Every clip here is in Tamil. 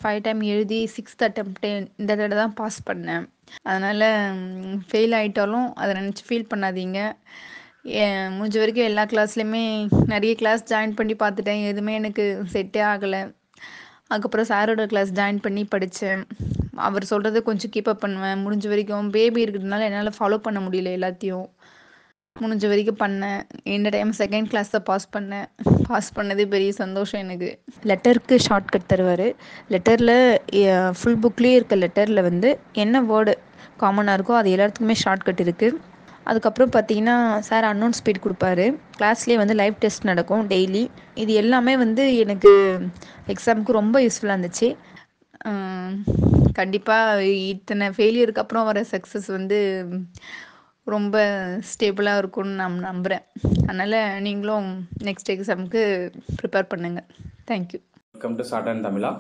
5 டைம் எழுதி 6th அட்டெம்ப்ட் இந்த தடவை தான் பாஸ் பண்ணேன். அதனால் ஃபெயில் ஆகிட்டாலும் அதை நினச்சி ஃபீல் பண்ணாதீங்க. முடிஞ்ச வரைக்கும் எல்லா கிளாஸ்லேயுமே நிறைய கிளாஸ் ஜாயின் பண்ணி பார்த்துட்டேன். எதுவுமே எனக்கு செட்டே ஆகலை. அதுக்கப்புறம் சாரோட கிளாஸ் ஜாயின் பண்ணி படித்தேன். அவர் சொல்கிறத கொஞ்சம் கீப்பப் பண்ணுவேன். முடிஞ்ச வரைக்கும் பேபி இருக்கிறதுனால என்னால் ஃபாலோ பண்ண முடியல எல்லாத்தையும். முடிஞ்ச வரைக்கும் பண்ணேன். இந்த டைம் செகண்ட் கிளாஸ் தான் பாஸ் பண்ணேன். பாஸ் பண்ணதே பெரிய சந்தோஷம் எனக்கு. லெட்டருக்கு ஷார்ட்கட் தருவார். லெட்டரில் ஃபுல் புக்லேயே இருக்க லெட்டரில் வந்து என்ன வேர்டு காமனாக இருக்கோ அது எல்லாத்துக்குமே ஷார்ட்கட் இருக்குது. அதுக்கப்புறம் பார்த்தீங்கன்னா சார் அன்னோன் ஸ்பீட் கொடுப்பாரு. கிளாஸ்லேயே வந்து லைவ் டெஸ்ட் நடக்கும் டெய்லி. இது எல்லாமே வந்து எனக்கு எக்ஸாமுக்கு ரொம்ப யூஸ்ஃபுல்லாக இருந்துச்சு. கண்டிப்பாக இத்தனை ஃபெயிலியருக்கு அப்புறம் வர சக்ஸஸ் வந்து ரொம்ப ஸ்டேபிளாக இருக்கும்னு நான் நம்புகிறேன். அதனால் நீங்களும் நெக்ஸ்ட் எக்ஸாமுக்கு ப்ரிப்பேர் பண்ணுங்கள். Thank you. Welcome to short and தமிழா.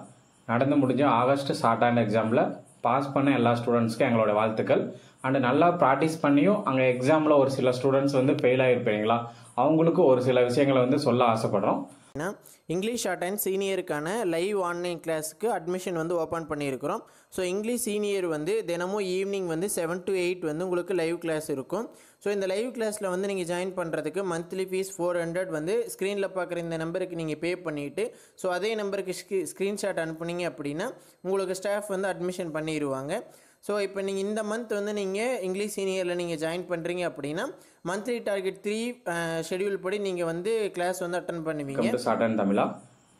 நடந்து முடிஞ்ச ஆகஸ்ட் ஷார்ட் அண்ட் எக்ஸாமில் பாஸ் பண்ண எல்லா ஸ்டூடெண்ட்ஸ்க்கும் எங்களோட வாழ்த்துக்கள். அண்டு நல்லா ப்ராக்டிஸ் பண்ணியும் அங்கே எக்ஸாமில் ஒரு சில ஸ்டூடெண்ட்ஸ் வந்து ஃபெயில் ஆகிருப்பீங்களா, அவங்களுக்கு ஒரு சில விஷயங்களை வந்து சொல்ல ஆசைப்படுறோம். இங்கிலீஷ் ஷார்ட் அண்ட் சீனியருக்கான லைவ் ஆன்லைன் கிளாஸுக்கு அட்மிஷன் வந்து ஓப்பன் பண்ணியிருக்கிறோம். ஸோ இங்கிலீஷ் சீனியர் வந்து தினமும் ஈவினிங் வந்து 7 to 8 வந்து உங்களுக்கு லைவ் கிளாஸ் இருக்கும். ஸோ இந்த லைவ் கிளாஸில் வந்து நீங்கள் ஜாயின் பண்ணுறதுக்கு மந்த்லி ஃபீஸ் 400 வந்து ஸ்க்ரீனில் பார்க்குற இந்த நம்பருக்கு நீங்கள் பே பண்ணிவிட்டு ஸோ அதே நம்பருக்கு ஸ்க்ரீன்ஷாட் அனுப்புனீங்க அப்படின்னா உங்களுக்கு ஸ்டாஃப் வந்து அட்மிஷன் பண்ணிடுவாங்க. ஸோ இப்போ நீங்கள் இந்த மந்த் வந்து நீங்கள் இங்கிலீஷ் சீனியரில் நீங்கள் ஜாயின் பண்ணுறீங்க அப்படின்னா மந்த்லி டார்கெட் 3 ஷெடியூல் படி நீங்கள் வந்து கிளாஸ் வந்து அட்டன் பண்ணுவீங்க. ஷார்ட் அண்ட் தமிழா.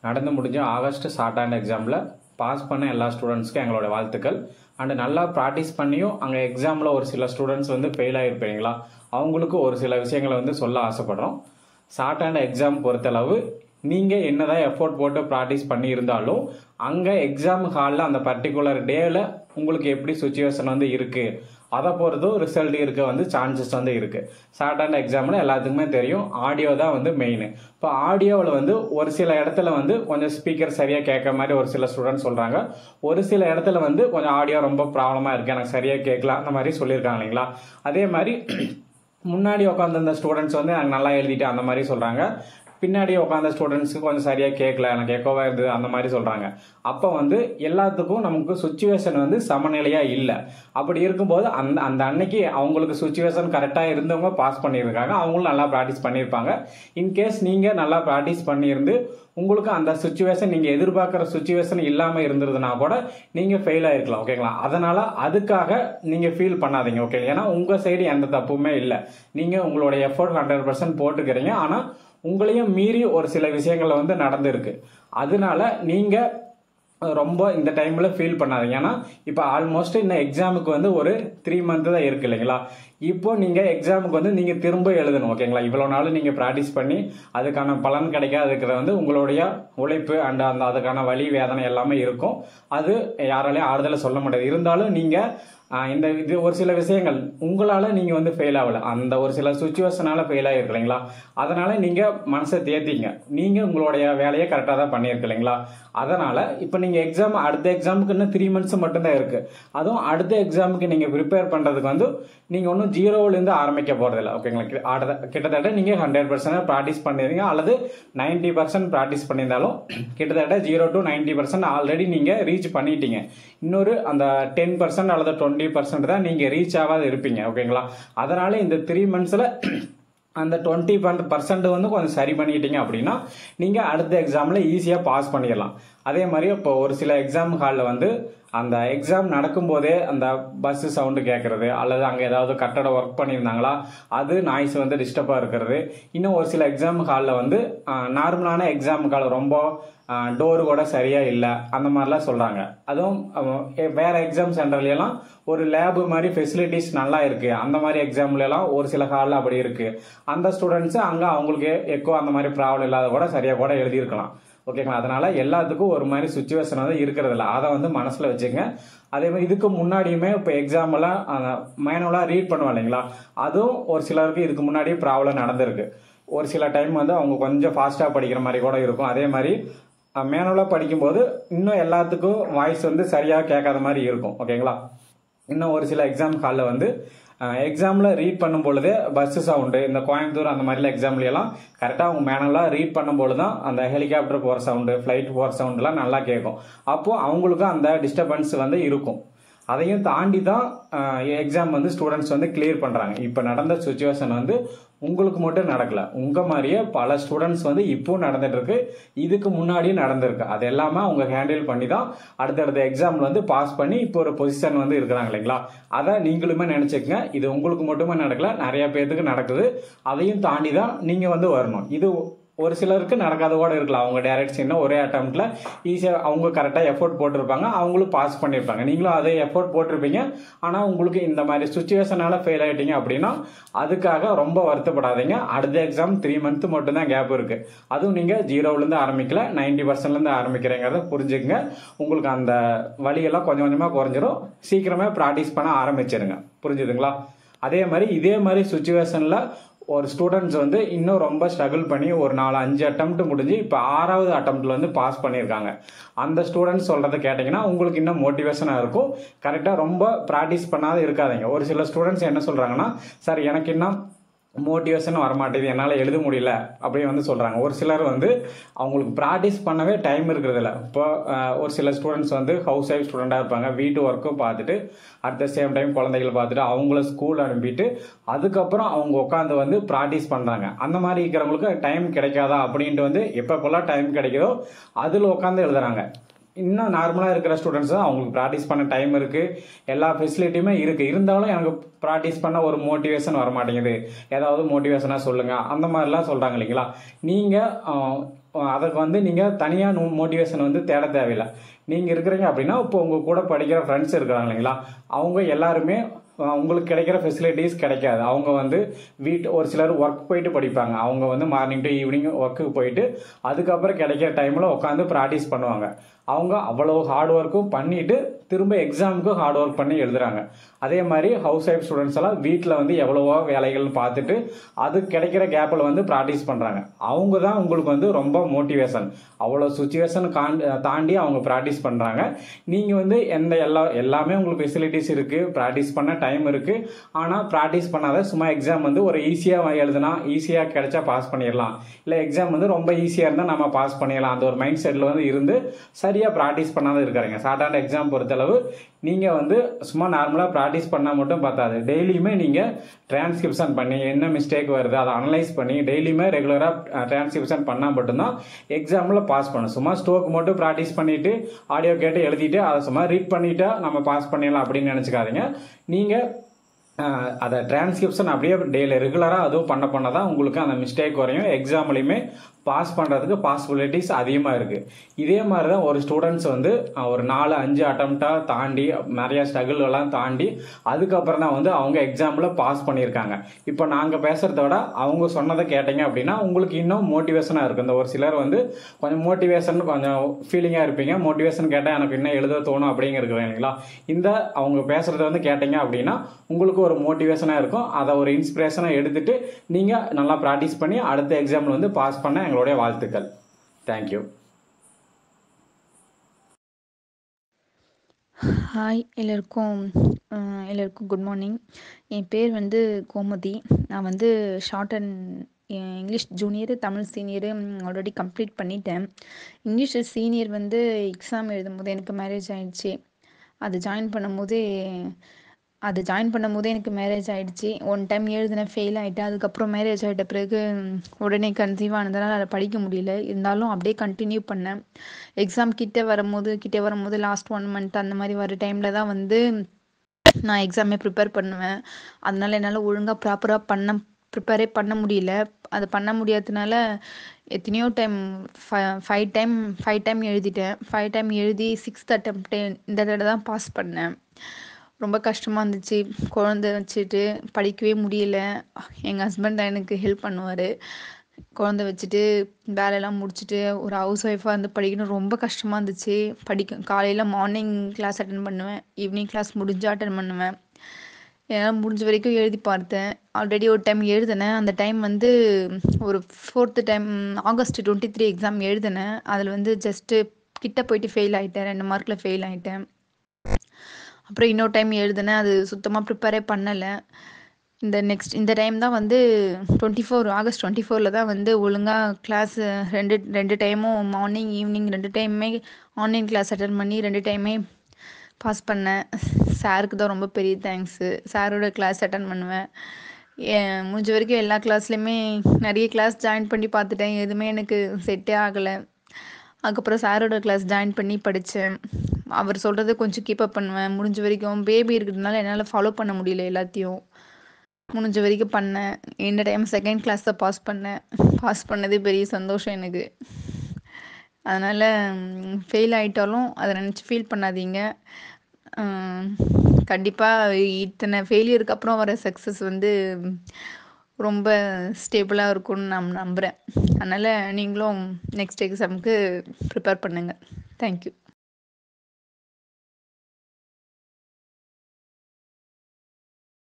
நடந்து முடிஞ்ச ஆகஸ்ட் ஷார்ட் அண்ட் எக்ஸாமில் பாஸ் பண்ண எல்லா ஸ்டூடெண்ட்ஸ்க்கும் எங்களோட வாழ்த்துக்கள். அண்டு நல்லா ப்ராக்டிஸ் பண்ணியும் அங்கே எக்ஸாமில் ஒரு சில ஸ்டூடெண்ட்ஸ் வந்து ஃபெயில் ஆகிருப்பீங்களா, அவங்களுக்கு ஒரு சில விஷயங்களை வந்து சொல்ல ஆசைப்படுறோம். ஷார்ட் அண்ட் எக்ஸாம் பொறுத்தளவு நீங்கள் என்னதான் எஃபோர்ட் போட்டு ப்ராக்டிஸ் பண்ணியிருந்தாலும் அங்கே எக்ஸாம் ஹாலில் அந்த பர்டிகுலர் டேவில் உங்களுக்கு எப்படி சுச்சுவேஷன் வந்து இருக்குது அதை பொறுத்தும் ரிசல்ட் இருக்க வந்து சான்சஸ் வந்து இருக்குது. ஷார்ட் அண்ட் எக்ஸாமில் எல்லாத்துக்குமே தெரியும் ஆடியோ தான் வந்து மெயின். இப்போ ஆடியோவில் வந்து ஒரு சில இடத்துல வந்து கொஞ்சம் ஸ்பீக்கர் சரியாக கேட்குற மாதிரி ஒரு சில ஸ்டூடெண்ட் சொல்கிறாங்க. ஒரு சில இடத்துல வந்து கொஞ்சம் ஆடியோ ரொம்ப ப்ராப்ளமாக இருக்குது, எனக்கு சரியாக கேட்கல அந்த மாதிரி சொல்லியிருக்காங்க இல்லைங்களா. அதே மாதிரி முன்னாடி உட்காந்துருந்த ஸ்டூடெண்ட்ஸ் வந்து எனக்கு நல்லா எழுதிட்டு அந்த மாதிரி சொல்கிறாங்க. பின்னாடி உட்காந்த ஸ்டூடெண்ட்ஸ்க்கு கொஞ்சம் சரியாக கேட்கல, எனக்கு எக்கோவாக இருந்தது அந்த மாதிரி சொல்கிறாங்க. அப்போ வந்து எல்லாத்துக்கும் நமக்கு சுச்சுவேஷன் வந்து சமநிலையாக இல்லை. அப்படி இருக்கும்போது அந்த அன்னைக்கு அவங்களுக்கு சுச்சுவேஷன் கரெக்டாக இருந்தவங்க பாஸ் பண்ணியிருக்காங்க, அவங்களும் நல்லா ப்ராக்டிஸ் பண்ணியிருப்பாங்க. இன்கேஸ் நீங்கள் நல்லா ப்ராக்டிஸ் பண்ணியிருந்து உங்களுக்கு அந்த சுச்சுவேஷன் நீங்கள் எதிர்பார்க்குற சுச்சுவேஷன் இல்லாமல் இருந்ததுன்னா கூட நீங்கள் ஃபெயில் ஆகிருக்கலாம். ஓகேங்களா. அதனால் அதுக்காக நீங்கள் ஃபீல் பண்ணாதீங்க. ஓகே, ஏன்னா உங்கள் சைடு எந்த தப்புமே இல்லை. நீங்கள் உங்களோட எஃபோர்ட் 100% போட்டுக்கிறீங்க. ஆனால் உங்களையும் மீறி ஒரு சில விஷயங்கள் வந்து நடந்திருக்கு. அதனால நீங்கள் ரொம்ப இந்த டைமில் ஃபீல் பண்ணாதீங்க. ஏன்னா இப்போ ஆல்மோஸ்ட் இந்த எக்ஸாமுக்கு வந்து ஒரு 3 month தான் இருக்கு இல்லைங்களா. இப்போ நீங்கள் எக்ஸாமுக்கு வந்து நீங்கள் திரும்ப எழுதணும். ஓகேங்களா. இவ்வளோ நாள் நீங்கள் ப்ராக்டிஸ் பண்ணி அதுக்கான பலன் கிடைக்காதுக்கிறது வந்து உங்களுடைய உழைப்பு அண்ட் அதுக்கான வலி வேதனை எல்லாமே இருக்கும். அது யாராலையும் ஆறுதலை சொல்ல முடியாது. இருந்தாலும் நீங்கள் இது ஒரு சில விஷயங்கள் உங்களால் நீங்கள் வந்து ஃபெயில் ஆகலை, அந்த ஒரு சில சுச்சுவேஷனால் ஃபெயில் ஆகிருக்கீங்களா. அதனால் நீங்கள் மனசை தேத்திங்க. நீங்கள் உங்களுடைய வேலையை கரெக்டாக தான் பண்ணியிருக்கீங்களா. அதனால் இப்போ நீங்கள் அடுத்த எக்ஸாமுக்கு இன்னும் 3 months மட்டும்தான் இருக்குது. அதுவும் அடுத்த எக்ஸாமுக்கு நீங்கள் ப்ரிப்பேர் பண்ணுறதுக்கு வந்து நீங்கள் ஒன்றும் 0லேருந்து ஆரம்பிக்க போகிறதில்ல. ஓகேங்களா. கிட்டத்தட்ட நீங்கள் 100% ப்ராக்டிஸ் பண்ணிடுறீங்க, அல்லது 90% ப்ராக்டிஸ் பண்ணியிருந்தாலும் கிட்டத்தட்ட 0 to 90% ஆல்ரெடி நீங்கள் ரீச் பண்ணிட்டீங்க. இன்னொரு அந்த 10% அல்லது 20% தான் நீங்கள் ரீச் ஆகாத இருப்பீங்க. ஓகேங்களா. அதனால இந்த 3 monthsல அந்த 20% வந்து கொஞ்சம் சரி பண்ணிட்டீங்க அப்படின்னா நீங்கள் அடுத்த எக்ஸாமில் ஈஸியாக பாஸ் பண்ணிடலாம். அதே மாதிரி இப்போ ஒரு சில எக்ஸாம் ஹாலில் வந்து அந்த எக்ஸாம் நடக்கும்போதே அந்த பஸ்ஸு சவுண்டு கேட்கறது, அல்லது அங்கே ஏதாவது கட்டட ஒர்க் பண்ணியிருந்தாங்களா அது நாய்ஸ் வந்து டிஸ்டர்பாக இருக்கிறது. இன்னும் ஒரு சில எக்ஸாம் ஹாலில் வந்து நார்மலான எக்ஸாம் ஹால் ரொம்ப டோரு கூட சரியாக இல்லை அந்த மாதிரிலாம் சொல்கிறாங்க. அதுவும் வேறு எக்ஸாம் சென்டர்லாம் ஒரு லேபு மாதிரி ஃபெசிலிட்டிஸ் நல்லா இருக்குது. அந்த மாதிரி எக்ஸாம்லாம் ஒரு சில ஹாலில் அப்படி இருக்குது. அந்த ஸ்டூடெண்ட்ஸு அங்கே அவங்களுக்கு எக்கோ அந்த மாதிரி ப்ராப்ளம் இல்லாத கூட சரியாக கூட எழுதியிருக்கலாம். ஓகேங்களா. அதனால எல்லாத்துக்கும் ஒரு மாதிரி சுச்சுவேஷன் வந்து இருக்கிறது இல்லை. அதை வந்து மனசில் வச்சுங்க. அதே மாதிரி இதுக்கு முன்னாடியுமே இப்போ எக்ஸாமெல்லாம் மேனுவலாக ரீட் பண்ணுவோம் இல்லைங்களா, அதுவும் ஒரு சிலருக்கு இதுக்கு முன்னாடி ப்ராப்ளம் நடந்திருக்கு. ஒரு சில டைம் வந்து அவங்க கொஞ்சம் ஃபாஸ்ட்டாக படிக்கிற மாதிரி கூட இருக்கும். அதே மாதிரி மேனுவலாக படிக்கும்போது இன்னும் எல்லாத்துக்கும் வாய்ஸ் வந்து சரியாக கேட்காத மாதிரி இருக்கும். ஓகேங்களா. இன்னும் ஒரு சில எக்ஸாம் ஹாலில் வந்து எக்ஸாமில் ரீட் பண்ணும் பொழுதே பஸ்ஸு சவுண்டு, இந்த கோயம்புத்தூர் அந்த மாதிரிலாம் எக்ஸாம்ல எல்லாம் கரெக்டாக அவங்க மேனலாக ரீட் பண்ணும்போது தான் அந்த ஹெலிகாப்டர் போகிற சவுண்டு, ஃப்ளைட் போகிற சவுண்டுலாம் நல்லா கேட்கும். அப்போது அவங்களுக்கும் அந்த டிஸ்டர்பன்ஸ் வந்து இருக்கும். அதையும் தாண்டி தான் எக்ஸாம் வந்து ஸ்டூடெண்ட்ஸ் வந்து கிளியர் பண்ணுறாங்க. இப்போ நடந்த சுச்சுவேஷன் வந்து உங்களுக்கு மட்டும் நடக்கல, உங்கள் மாதிரியே பல ஸ்டூடெண்ட்ஸ் வந்து இப்போ நடந்துட்டு இருக்கு, இதுக்கு முன்னாடியும் நடந்திருக்கு. அது எல்லாமே அவங்க ஹேண்டில் பண்ணி தான் அடுத்தடுத்த எக்ஸாமில் வந்து பாஸ் பண்ணி இப்போ ஒரு பொசிஷன் வந்து இருக்கிறாங்க இல்லைங்களா. அதை நீங்களுமே நினச்சிக்கங்க, இது உங்களுக்கு மட்டுமே நடக்கல, நிறைய பேர்த்துக்கு நடக்குது. அதையும் தாண்டி தான் நீங்கள் வந்து வரணும். இது ஒரு சிலருக்கு நடக்காத கூட இருக்கலாம். அவங்க டைரக்ட் சின்ன ஒரே அட்டம்ப்ட்ல ஈஸியாக அவங்க கரெக்டாக எஃபோர்ட் போட்டிருப்பாங்க, அவங்களும் பாஸ் பண்ணியிருப்பாங்க. நீங்களும் அதே எஃபோர்ட் போட்டிருப்பீங்க, ஆனால் உங்களுக்கு இந்த மாதிரி சுச்சுவேஷனால ஃபெயில் ஆகிட்டீங்க அப்படின்னா அதுக்காக ரொம்ப வருத்தப்படாதீங்க. அடுத்த எக்ஸாம் 3 months மட்டும்தான் கேப் இருக்கு. அதுவும் நீங்கள் 0லேருந்து ஆரம்பிக்கல, 90% ஆரம்பிக்கிறேங்கிறத புரிஞ்சுக்கங்க. உங்களுக்கு அந்த வழியெல்லாம் கொஞ்சம் கொஞ்சமாக குறைஞ்சிரும். சீக்கிரமே ப்ராக்டிஸ் பண்ண ஆரம்பிச்சிருங்க. புரிஞ்சுதுங்களா? அதே மாதிரி சுச்சுவேஷனில் ஒரு ஸ்டூடெண்ட்ஸ் வந்து இன்னும் ரொம்ப ஸ்ட்ரகிள் பண்ணி ஒரு 4-5 அட்டம்ப்ட் முடிஞ்சு இப்போ 6வது அட்டம்ப்ட்ல வந்து பாஸ் பண்ணியிருக்காங்க. அந்த ஸ்டூடெண்ட்ஸ் சொல்றதை கேட்டிங்கன்னா உங்களுக்கு இன்னும் மோட்டிவேஷனாக இருக்கும். கரெக்டாக ரொம்ப ப்ராக்டிஸ் பண்ணாத இருக்காதீங்க. ஒரு சில ஸ்டூடெண்ட்ஸ் என்ன சொல்றாங்கன்னா, சார் எனக்கு இன்னும் மோட்டிவேஷன் வரமாட்டேது, என்னால் எழுத முடியல அப்படி வந்து சொல்கிறாங்க. ஒரு சிலர் வந்து அவங்களுக்கு ப்ராக்டிஸ் பண்ணவே டைம் இருக்கிறதில்ல. இப்போ ஒரு சில ஸ்டூடெண்ட்ஸ் வந்து ஹவுஸ் ஒய்ஃப் ஸ்டூடெண்ட்டாக இருப்பாங்க, வீட்டு ஒர்க்கும் பார்த்துட்டு அட் த சேம் டைம் குழந்தைகளை பார்த்துட்டு அவங்கள ஸ்கூல் அனுப்பிட்டு அதுக்கப்புறம் அவங்க உட்காந்து வந்து ப்ராக்டிஸ் பண்ணுறாங்க. அந்த மாதிரி இருக்கிறவங்களுக்கு டைம் கிடைக்காதா அப்படின்ட்டு வந்து எப்பப்பெல்லாம் டைம் கிடைக்குதோ அதில் உட்காந்து எழுதுறாங்க. இன்னும் நார்மலாக இருக்கிற ஸ்டூடெண்ட்ஸ் தான் அவங்களுக்கு ப்ராக்டிஸ் பண்ண டைம் இருக்குது, எல்லா ஃபெசிலிட்டியுமே இருக்குது. இருந்தாலும் எனக்கு ப்ராக்டிஸ் பண்ண ஒரு மோட்டிவேஷன் வர மாட்டேங்குது, ஏதாவது மோட்டிவேஷனாக சொல்லுங்கள் அந்த மாதிரிலாம் சொல்கிறாங்க இல்லைங்களா. நீங்கள் அதுக்கு வந்து நீங்கள் தனியாக மோட்டிவேஷன் வந்து தேட தேவையில்லை. நீங்கள் இருக்கிறீங்க அப்படின்னா இப்போ உங்கள் கூட படிக்கிற ஃப்ரெண்ட்ஸ் இருக்கிறாங்க இல்லைங்களா, அவங்க எல்லாருமே உங்களுக்கு கிடைக்கிற ஃபெசிலிட்டிஸ் கிடைக்காது. அவங்க வந்து ஒரு சிலர் ஒர்க் போயிட்டு படிப்பாங்க. அவங்க வந்து மார்னிங் டு ஈவினிங் ஒர்க்குக்கு போயிட்டு அதுக்கப்புறம் கிடைக்கிற டைமில் உட்காந்து ப்ராக்டிஸ் பண்ணுவாங்க. அவங்க அவ்வளோ ஹார்ட் ஒர்க்கும் பண்ணிட்டு திரும்ப எக்ஸாமுக்கு ஹார்ட் ஒர்க் பண்ணி எழுதுறாங்க. அதே மாதிரி ஹவுஸ் ஒய்ஃப் ஸ்டூடெண்ட்ஸ் எல்லாம் வீட்டில் வந்து எவ்வளவோ வேலைகள் பார்த்துட்டு அது கிடைக்கிற கேப்பில் வந்து ப்ராக்டிஸ் பண்ணுறாங்க. அவங்க தான் உங்களுக்கு வந்து ரொம்ப மோட்டிவேஷன். அவ்வளோ சுச்சுவேஷன் தாண்டி அவங்க ப்ராக்டிஸ் பண்ணுறாங்க. நீங்கள் வந்து எல்லாமே உங்களுக்கு ஃபெசிலிட்டிஸ் இருக்குது, ப்ராக்டிஸ் பண்ண டைம் இருக்குது. ஆனால் ப்ராக்டிஸ் பண்ணாத சும்மா எக்ஸாம் வந்து ஒரு ஈஸியாக எழுதுனா ஈஸியாக கிடைச்சா பாஸ் பண்ணிடலாம், இல்லை எக்ஸாம் வந்து ரொம்ப ஈஸியாக இருந்தால் நம்ம பாஸ் பண்ணிடலாம், அந்த ஒரு மைண்ட் செட்டில் வந்து இருந்து சரியாக ப்ராக்டிஸ் பண்ணாத இருக்கிறீங்க. ஷார்ட் எக்ஸாம் பொறுத்தளவு நீங்கள் வந்து சும்மா நார்மலாக ப்ராக்டிஸ் பண்ணால் மட்டும் பார்த்தாது. டெய்லியுமே நீங்கள் டிரான்ஸ்கிரிப்ஷன் பண்ணி என்ன மிஸ்டேக் வருது அதை அனலைஸ் பண்ணி டெய்லியுமே ரெகுலராக டிரான்ஸ்கிரிப்ஷன் பண்ணால் மட்டும்தான் எக்ஸாமில் பாஸ் பண்ணணும். சும்மா ஸ்டோக் மட்டும் ப்ராக்டிஸ் பண்ணிவிட்டு ஆடியோ கேட்டு எழுதிட்டு அதை சும்மா ரீட் பண்ணிட்டா நம்ம பாஸ் பண்ணிடலாம் அப்படின்னு நினச்சிக்காதீங்க. நீங்கள் அதை டிரான்ஸ்கிரிப்ஷன் அப்படியே டெய்லி ரெகுலராக அதுவும் பண்ண தான் உங்களுக்கு அந்த மிஸ்டேக் குறையும். எக்ஸாம்லையுமே பாஸ் பண்ணுறதுக்கு பாசிபிலிட்டிஸ் அதிகமாக இருக்குது. இதே மாதிரி தான் ஒரு ஸ்டூடெண்ட்ஸ் வந்து ஒரு 4-5 அட்டம்ப்டாக தாண்டி நிறைய ஸ்ட்ரகிள் எல்லாம் தாண்டி அதுக்கப்புறம் தான் வந்து அவங்க எக்ஸாமில் பாஸ் பண்ணியிருக்காங்க. இப்போ நாங்கள் பேசுகிறத விட அவங்க சொன்னதை கேட்டீங்க அப்படின்னா உங்களுக்கு இன்னும் மோட்டிவேஷனாக இருக்கும். இந்த ஒரு சிலர் வந்து கொஞ்சம் மோட்டிவேஷன் கொஞ்சம் ஃபீலிங்காக இருப்பீங்க, மோட்டிவேஷன் கேட்டால் எனக்கு இன்னும் எழுத தோணும் அப்படிங்கிறது இல்லைங்களா. இந்த அவங்க பேசுகிறத வந்து கேட்டீங்க அப்படின்னா உங்களுக்கு ஒரு மோட்டிவேஷனாக இருக்கும். அதை ஒரு இன்ஸ்பிரேஷனாக எடுத்துட்டு நீங்கள் நல்லா ப்ராக்டிஸ் பண்ணி அடுத்த எக்ஸாமில் வந்து பாஸ் பண்ண எங்களுடைய வாழ்த்துக்கள். தேங்க்யூ. ஹாய் எல்லாருக்கும் குட் மார்னிங். என் பேர் வந்து கோமதி. நான் வந்து short and English junior, Tamil senior already complete பண்ணிட்டேன். இங்கிலீஷ் சீனியர் வந்து எக்ஸாம் எழுதும்போது எனக்கு மேரேஜ் ஆகிடுச்சு. அது ஜாயின் பண்ணும்போதே எனக்கு மேரேஜ் ஆகிடுச்சு. ஒன் டைம் எழுதினேன், ஃபெயில் ஆகிட்டேன். அதுக்கப்புறம் மேரேஜ் ஆகிட்ட பிறகு உடனே கன்சீவ் ஆனதுனால அதை படிக்க முடியல. இருந்தாலும் அப்படியே கண்டினியூ பண்ணேன். எக்ஸாம் கிட்டே வரும்போது லாஸ்ட் 1 month அந்த மாதிரி வர டைமில் தான் வந்து நான் எக்ஸாமே ப்ரிப்பேர் பண்ணுவேன். அதனால என்னால் ஒழுங்காக ப்ராப்பராக ப்ரிப்பேரே பண்ண முடியல. அது பண்ண முடியாததுனால எத்தனையோ டைம் 5 டைம் எழுதிட்டேன். 5 டைம் எழுதி 6th attempt இந்த தடவை தான் பாஸ் பண்ணேன். ரொம்ப கஷ்டமாக இருந்துச்சு. குழந்தை வச்சுட்டு படிக்கவே முடியல. எங்கள் ஹஸ்பண்ட் தான் எனக்கு ஹெல்ப் பண்ணுவார். குழந்தை வச்சுட்டு வேலையெல்லாம் முடிச்சுட்டு ஒரு ஹவுஸ் ஒய்ஃபாக வந்து படிக்கணும், ரொம்ப கஷ்டமாக இருந்துச்சு. காலையில் மார்னிங் கிளாஸ் அட்டன் பண்ணுவேன், ஈவினிங் கிளாஸ் முடிஞ்சு அட்டன் பண்ணுவேன். என்னால் முடிஞ்ச வரைக்கும் எழுதி பார்த்தேன். ஆல்ரெடி ஒரு டைம் எழுதினேன். அந்த டைம் வந்து ஒரு 4th டைம் August 23 எக்ஸாம் எழுதினேன். அதில் வந்து ஜஸ்ட்டு கிட்ட போயிட்டு ஃபெயில் ஆகிட்டேன், 2 மார்க்கில் ஃபெயில் ஆகிட்டேன். அப்புறம் இன்னொரு டைம் எழுதினேன். அது சுத்தமாக ப்ரிப்பேரே பண்ணலை. இந்த டைம் தான் வந்து ஆகஸ்ட் 24 தான் வந்து ஒழுங்காக கிளாஸ் ரெண்டு டைமும் மார்னிங் ஈவினிங் 2 டைமுமே ஆன்லைன் கிளாஸ் அட்டன் பண்ணி 2 டைமே பாஸ் பண்ணேன். சாருக்கு தான் ரொம்ப பெரிய தேங்க்ஸு. சாரோட கிளாஸ் அட்டன் பண்ணுவேன். முடிஞ்ச வரைக்கும் எல்லா கிளாஸ்லேயுமே நிறைய கிளாஸ் ஜாயின் பண்ணி பார்த்துட்டேன். எதுவுமே எனக்கு செட்டே ஆகலை. அதுக்கப்புறம் சாரோட கிளாஸ் ஜாயின் பண்ணி படித்தேன். அவர் சொல்கிறத கொஞ்சம் கீப்பப் பண்ணுவேன். முடிஞ்ச வரைக்கும் பேபி இருக்கிறதுனால என்னால் ஃபாலோ பண்ண முடியல எல்லாத்தையும். முடிஞ்ச வரைக்கும் பண்ணேன். இந்த டைம் செகண்ட் கிளாஸ் தான் பாஸ் பண்ணேன். பாஸ் பண்ணதே பெரிய சந்தோஷம் எனக்கு. அதனால் ஃபெயில் ஆகிட்டாலும் அதை நினச்சி ஃபீல் பண்ணாதீங்க. கண்டிப்பாக இத்தனை ஃபெயிலியருக்கு அப்புறம் வர சக்ஸஸ் வந்து ரொம்ப ஸ்டேபிளாக இருக்கும்னு நான் நம்புகிறேன். அதனால் நீங்களும் நெக்ஸ்ட் எக்ஸாமுக்கு ப்ரிப்பேர் பண்ணுங்கள். தேங்க்யூ.